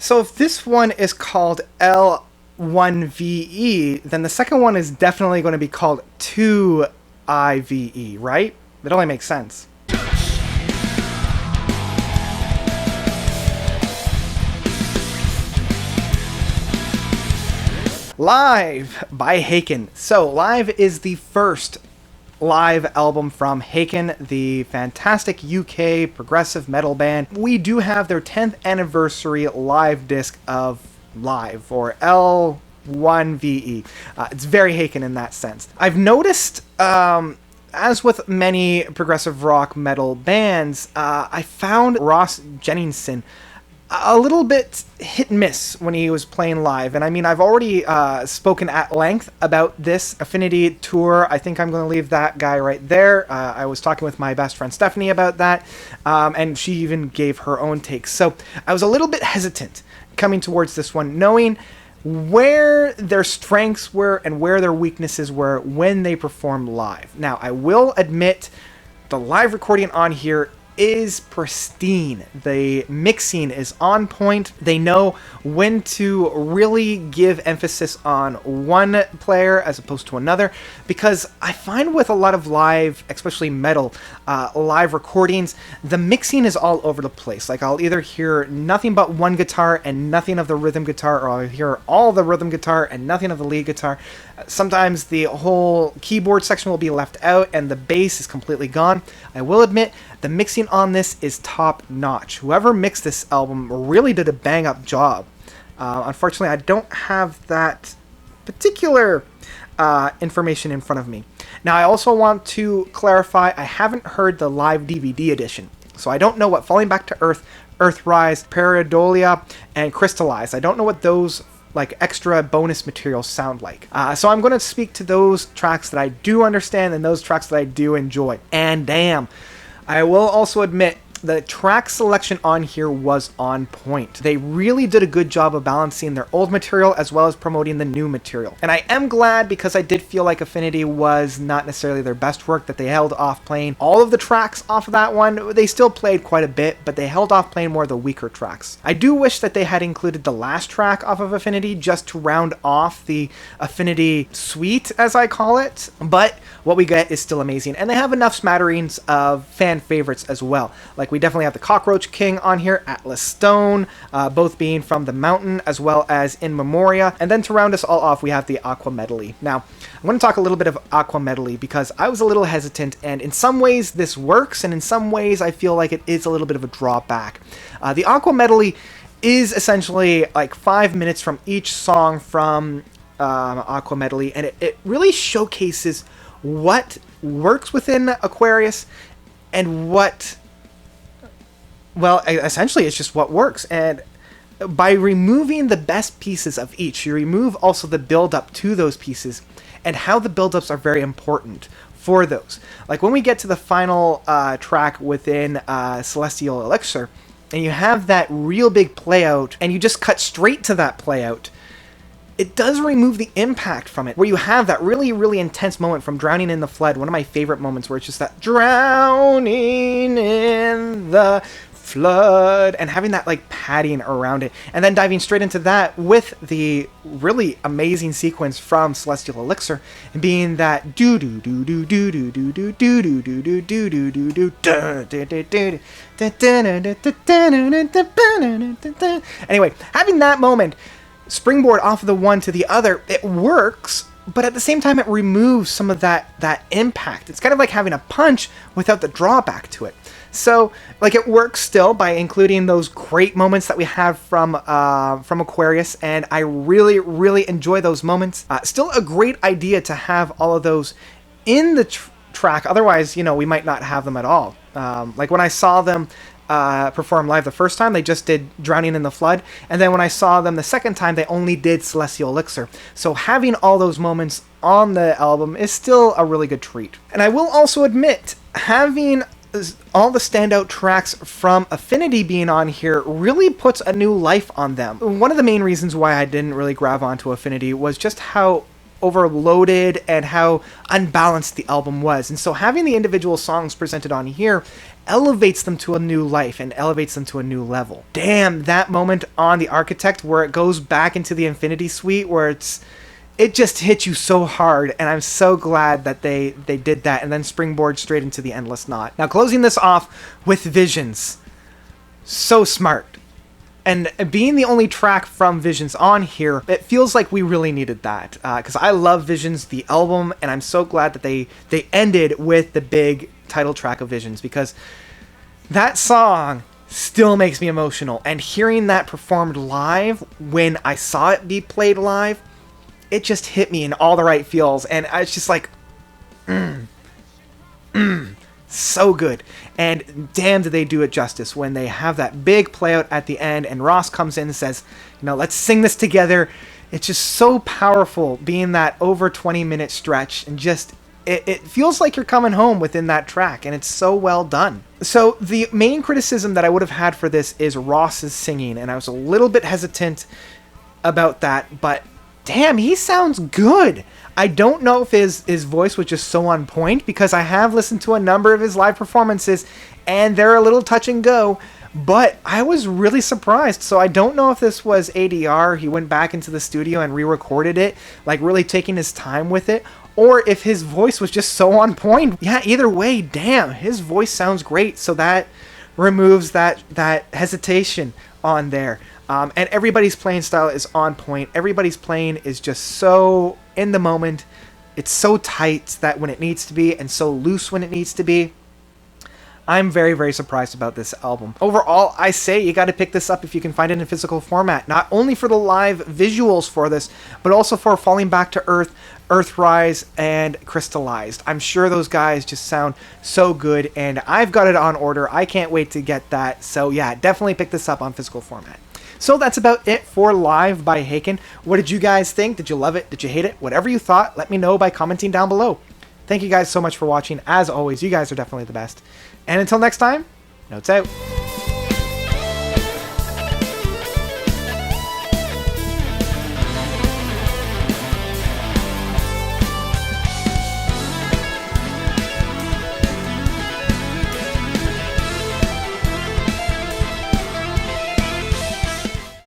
So if this one is called L-1VE, then the second one is definitely going to be called 2IVE, right? That only makes sense. L-1VE by Haken. So L-1VE is the first live album from Haken, the fantastic UK progressive metal band. We do have their 10th anniversary live disc of Live, or L-1VE. It's very Haken in that sense. I've noticed, as with many progressive rock metal bands, I found Ross Jenningson a little bit hit and miss when he was playing live. And I mean, I've already spoken at length about this Affinity tour. I think I'm going to leave that guy right there. I was talking with my best friend Stephanie about that, and she even gave her own takes. So I was a little bit hesitant coming towards this one, knowing where their strengths were and where their weaknesses were when they performed live. Now, I will admit the live recording on here is pristine. The mixing is on point. They know when to really give emphasis on one player as opposed to another, because I find with a lot of live, especially metal, live recordings, the mixing is all over the place. Like, I'll either hear nothing but one guitar and nothing of the rhythm guitar, or I'll hear all the rhythm guitar and nothing of the lead guitar. Sometimes the whole keyboard section will be left out and the bass is completely gone. I will admit, the mixing on this is top notch. Whoever mixed this album really did a bang up job. Unfortunately, I don't have that particular information in front of me. Now, I also want to clarify, I haven't heard the live DVD edition, so I don't know what Falling Back to Earth, Earthrise, Pareidolia, and Crystallize. I don't know what those like extra bonus materials sound like. So I'm going to speak to those tracks that I do understand and those tracks that I do enjoy. And damn, I will also admit the track selection on here was on point. They really did a good job of balancing their old material as well as promoting the new material. And I am glad, because I did feel like Affinity was not necessarily their best work, that they held off playing all of the tracks off of that one. They still played quite a bit, but they held off playing more of the weaker tracks. I do wish that they had included the last track off of Affinity just to round off the Affinity suite, as I call it, but what we get is still amazing. And they have enough smatterings of fan favorites as well. Like, we definitely have the Cockroach King on here, Atlas Stone, both being from The Mountain, as well as In Memoria. And then to round us all off, we have the Aqua Medley. Now, I'm going to talk a little bit of Aqua Medley because I was a little hesitant, and in some ways this works, and in some ways I feel like it is a little bit of a drawback. The Aqua Medley is essentially like 5 minutes from each song from Aqua Medley, and it really showcases what works within Aquarius and what, well, essentially it's just what works. And by removing the best pieces of each, you remove also the build-up to those pieces, and how the build-ups are very important for those. Like when we get to the final track within Celestial Elixir, and you have that real big play out, and you just cut straight to that play out, it does remove the impact from it, where you have that really, really intense moment from Drowning in the Flood, one of my favorite moments, where it's just that drowning in the flood, and having that like padding around it, and then diving straight into that with the really amazing sequence from Celestial Elixir, and being that do do do do do do do do do do do do do do do do. Anyway, having that moment springboard off of the one to the other, it works, but at the same time it removes some of that impact. It's kind of like having a punch without the drawback to it. So like it works still by including those great moments that we have from Aquarius, and I really, really enjoy those moments. Still a great idea to have all of those in the track, otherwise, you know, we might not have them at all. Like when I saw them perform live the first time, they just did Drowning in the Flood, and then when I saw them the second time, they only did Celestial Elixir. So having all those moments on the album is still a really good treat. And I will also admit, having all the standout tracks from Affinity being on here really puts a new life on them. One of the main reasons why I didn't really grab onto Affinity was just how overloaded and how unbalanced the album was. And so having the individual songs presented on here elevates them to a new life and elevates them to a new level. Damn, that moment on the Architect where it goes back into the Infinity Suite where it just hit you so hard, and I'm so glad that they did that and then springboard straight into the Endless Knot. Now, closing this off with Visions. So smart. And being the only track from Visions on here, it feels like we really needed that. Because I love Visions, the album, and I'm so glad that they ended with the big title track of Visions, because that song still makes me emotional. And hearing that performed live, when I saw it be played live, it just hit me in all the right feels. And I was just like, so good. And damn, did they do it justice when they have that big play out at the end and Ross comes in and says, you know, let's sing this together. It's just so powerful, being that over 20-minute stretch, and just it feels like you're coming home within that track, and it's so well done. So the main criticism that I would have had for this is Ross's singing, and I was a little bit hesitant about that, but damn, he sounds good. I don't know if his voice was just so on point, because I have listened to a number of his live performances and they're a little touch and go, but I was really surprised. So I don't know if this was ADR, he went back into the studio and re-recorded it, like really taking his time with it, or if his voice was just so on point. Yeah, either way, damn, his voice sounds great. So that removes that hesitation on there. And everybody's playing style is on point. Everybody's playing is just so in the moment. It's so tight that when it needs to be, and so loose when it needs to be. I'm very, very surprised about this album. Overall, I say you got to pick this up if you can find it in physical format. Not only for the live visuals for this, but also for Falling Back to Earth, Earthrise, and Crystallized. I'm sure those guys just sound so good, and I've got it on order. I can't wait to get that. So yeah, definitely pick this up on physical format. So that's about it for Live by Haken. What did you guys think? Did you love it? Did you hate it? Whatever you thought, let me know by commenting down below. Thank you guys so much for watching. As always, you guys are definitely the best. And until next time, notes out.